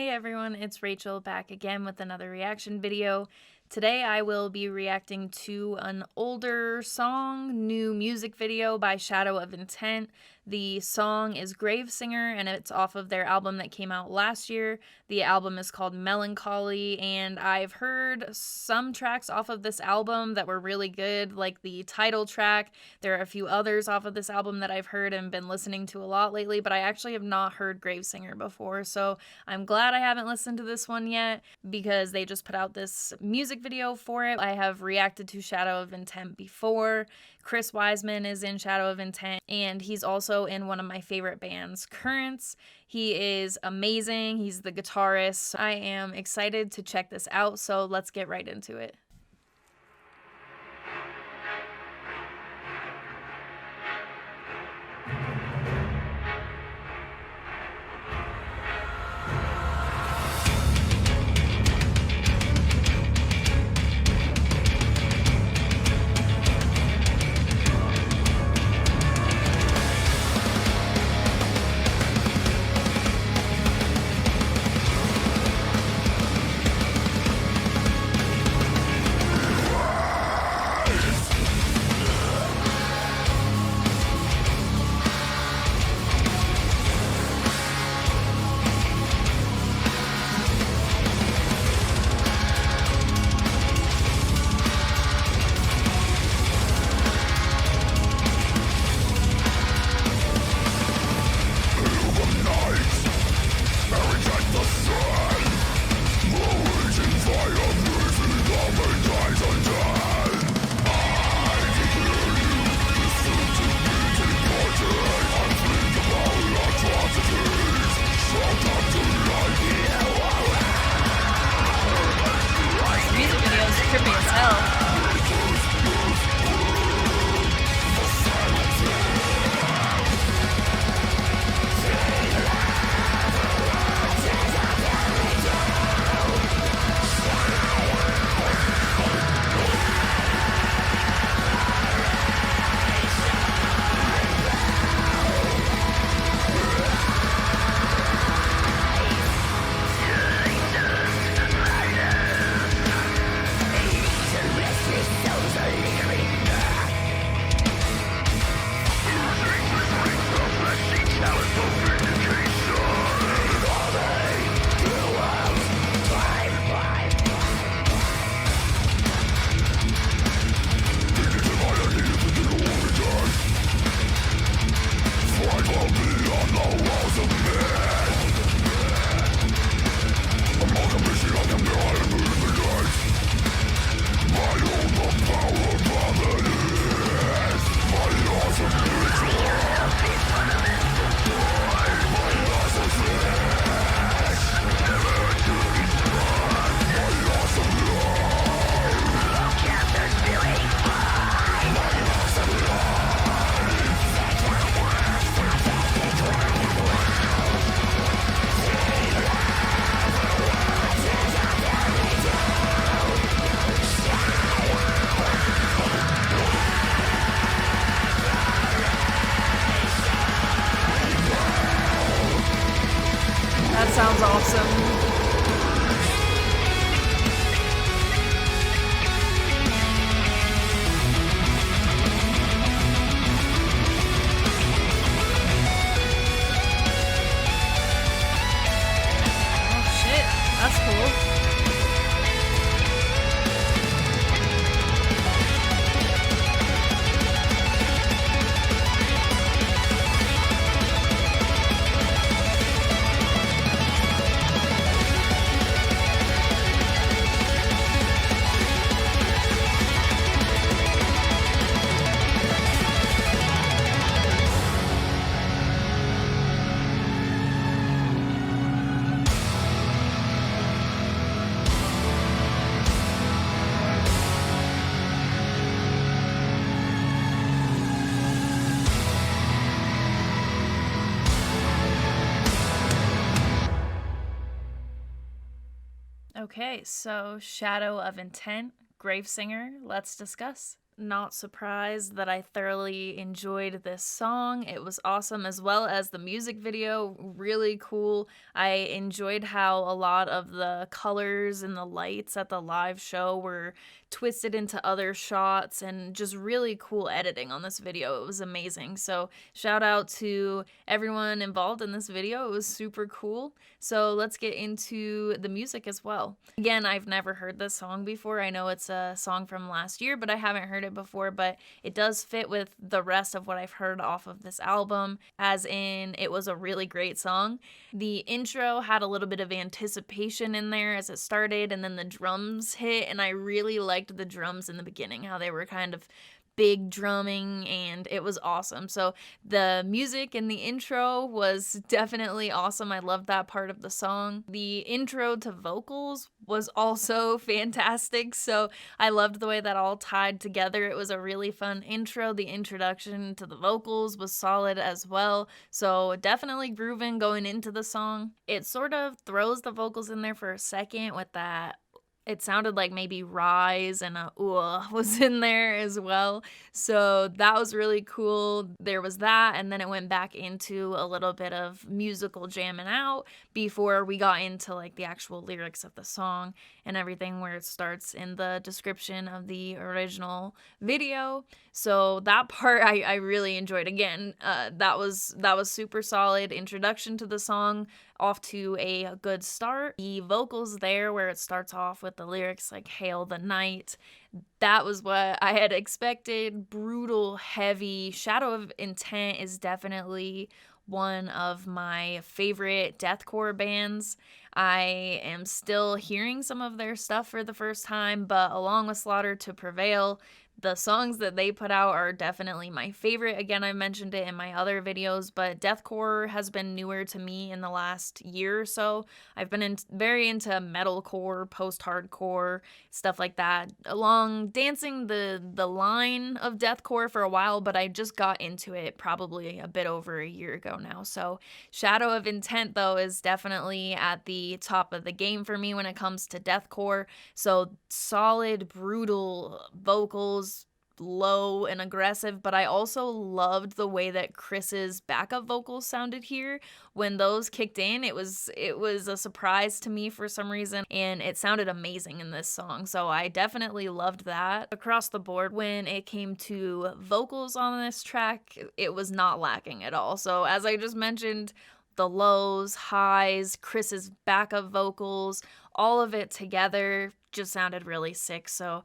Hey everyone, it's Rachel back again with another reaction video. Today I will be reacting to an older song, new music video by Shadow of Intent. The song is Gravesinger and it's off of their album that came out last year. The album is called Melancholy, and I've heard some tracks off of this album that were really good, like the title track. There are a few others off of this album that I've heard and been listening to a lot lately, but I actually have not heard Gravesinger before, so I'm glad I haven't listened to this one yet because they just put out this music video for it. I have reacted to Shadow of Intent before. Chris Wiseman is in Shadow of Intent, and he's also in one of my favorite bands, Currents. He is amazing. He's the guitarist. I am excited to check this out, so let's get right into it. Trippy as hell. That sounds awesome. Oh shit, that's cool. Okay, so Shadow of Intent, Gravesinger, let's discuss. not surprised that I thoroughly enjoyed this song. It was awesome, as well as the music video, really cool. I enjoyed how a lot of the colors and the lights at the live show were twisted into other shots, and just really cool editing on this video. It was amazing. So shout out to everyone involved in this video. It was super cool. So let's get into the music as well. Again, I've never heard this song before. I know it's a song from last year, but I haven't heard it before, but it does fit with the rest of what I've heard off of this album, as in it was a really great song. The intro had a little bit of anticipation in there as it started, and then the drums hit, and I really liked the drums in the beginning, how they were kind of big drumming, and it was awesome. So the music in the intro was definitely awesome. I loved that part of the song. The intro to vocals was also fantastic, so I loved the way that all tied together. It was a really fun intro. The introduction to the vocals was solid as well, so definitely grooving going into the song. It sort of throws the vocals in there for a second with that. It sounded like maybe rise and a was in there as well. So that was really cool. There was that, and then it went back into a little bit of musical jamming out before we got into like the actual lyrics of the song and everything, where it starts in the description of the original video. So that part I really enjoyed. Again, that was super solid introduction to the song, off to a good start. The vocals there, where it starts off with the lyrics like "Hail the Night," that was what I had expected. Brutal, heavy. Shadow of Intent is definitely one of my favorite deathcore bands. I am still hearing some of their stuff for the first time, but along with Slaughter to Prevail, the songs that they put out are definitely my favorite. Again, I mentioned it in my other videos, but deathcore has been newer to me in the last year or so. I've been very into metalcore, post-hardcore, stuff like that, along dancing the line of deathcore for a while, but I just got into it probably a bit over a year ago now. So Shadow of Intent, though, is definitely at the top of the game for me when it comes to deathcore. So solid, brutal vocals, low and aggressive, but I also loved the way that Chris's backup vocals sounded here. When those kicked in, it was a surprise to me for some reason, and it sounded amazing in this song. So I definitely loved that. Across the board, when it came to vocals on this track, it was not lacking at all. So as I just mentioned, the lows, highs, Chris's backup vocals, all of it together just sounded really sick. So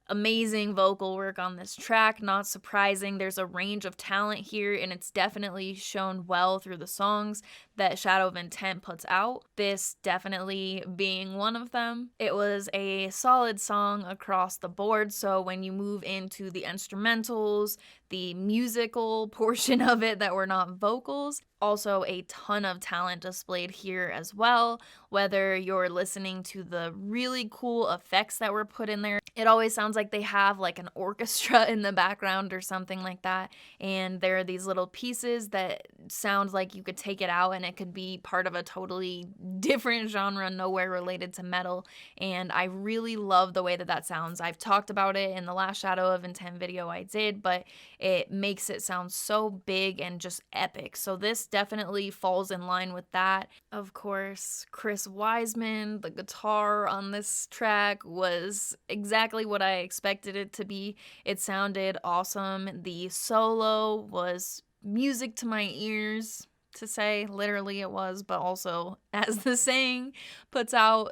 amazing vocal work on this track. Not surprising, there's a range of talent here, and it's definitely shown well through the songs that Shadow of Intent puts out, this definitely being one of them. It was a solid song across the board, so when you move into the instrumentals, the musical portion of it that were not vocals, also a ton of talent displayed here as well. Whether you're listening to the really cool effects that were put in there, it always sounds like they have like an orchestra in the background or something like that, and there are these little pieces that sound like you could take it out and it could be part of a totally different genre, nowhere related to metal, and I really love the way that that sounds. I've talked about it in the last Shadow of Intent video I did, but it makes it sound so big and just epic. So this definitely falls in line with that. Of course, Chris Wiseman, the guitar on this track was exactly what I expected it to be. It sounded awesome. The solo was music to my ears, to say. Literally it was, but also, as the saying puts out,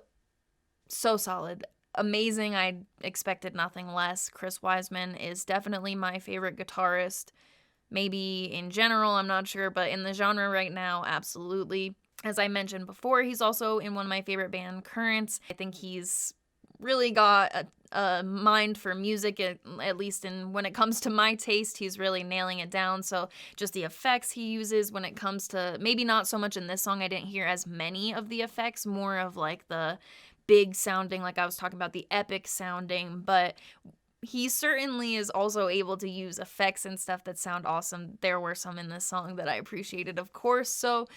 so solid. Amazing. I expected nothing less. Chris Wiseman is definitely my favorite guitarist. Maybe in general, I'm not sure, but in the genre right now, absolutely. As I mentioned before, he's also in one of my favorite band, Currents. I think he's really got a mind for music, at least when it comes to my taste. He's really nailing it down. So just the effects he uses when it comes to, maybe not so much in this song, I didn't hear as many of the effects, more of like the big sounding, like I was talking about, the epic sounding, but he certainly is also able to use effects and stuff that sound awesome. There were some in this song that I appreciated, of course. So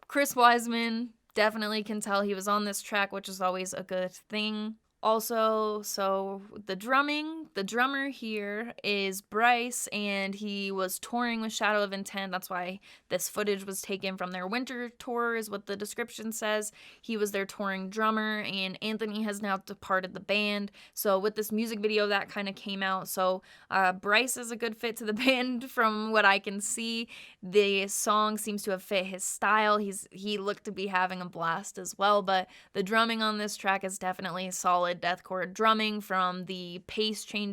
Chris Wiseman, definitely can tell he was on this track, which is always a good thing. Also, so the drumming The drummer here is Bryce, and he was touring with Shadow of Intent. That's why this footage was taken from their winter tour, is what the description says. He was their touring drummer, and Anthony has now departed the band. So with this music video, that kind of came out. So Bryce is a good fit to the band from what I can see. The song seems to have fit his style. He looked to be having a blast as well, but the drumming on this track is definitely solid deathcore drumming, from the pace changes,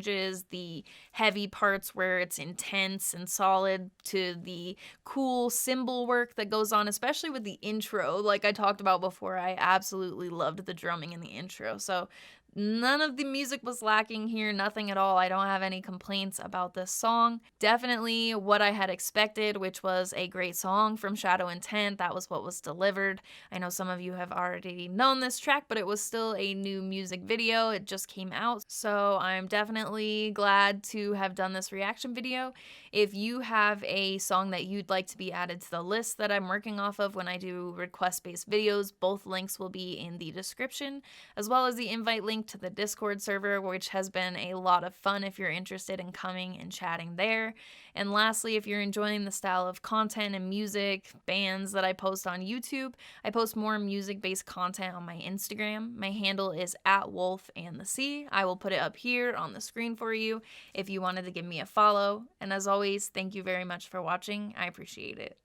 the heavy parts where it's intense and solid, to the cool cymbal work that goes on, especially with the intro. Like I talked about before, I absolutely loved the drumming in the intro. So none of the music was lacking here, nothing at all. I don't have any complaints about this song. Definitely what I had expected, which was a great song from Shadow Intent. That was what was delivered. I know some of you have already known this track, but it was still a new music video. It just came out. So I'm definitely glad to have done this reaction video. If you have a song that you'd like to be added to the list that I'm working off of when I do request-based videos, both links will be in the description, as well as the invite link to the Discord server, which has been a lot of fun if you're interested in coming and chatting there. And lastly, if you're enjoying the style of content and music, bands that I post on YouTube, I post more music-based content on my Instagram. My handle is @wolfandthesea. I will put it up here on the screen for you if you wanted to give me a follow. And as always, thank you very much for watching. I appreciate it.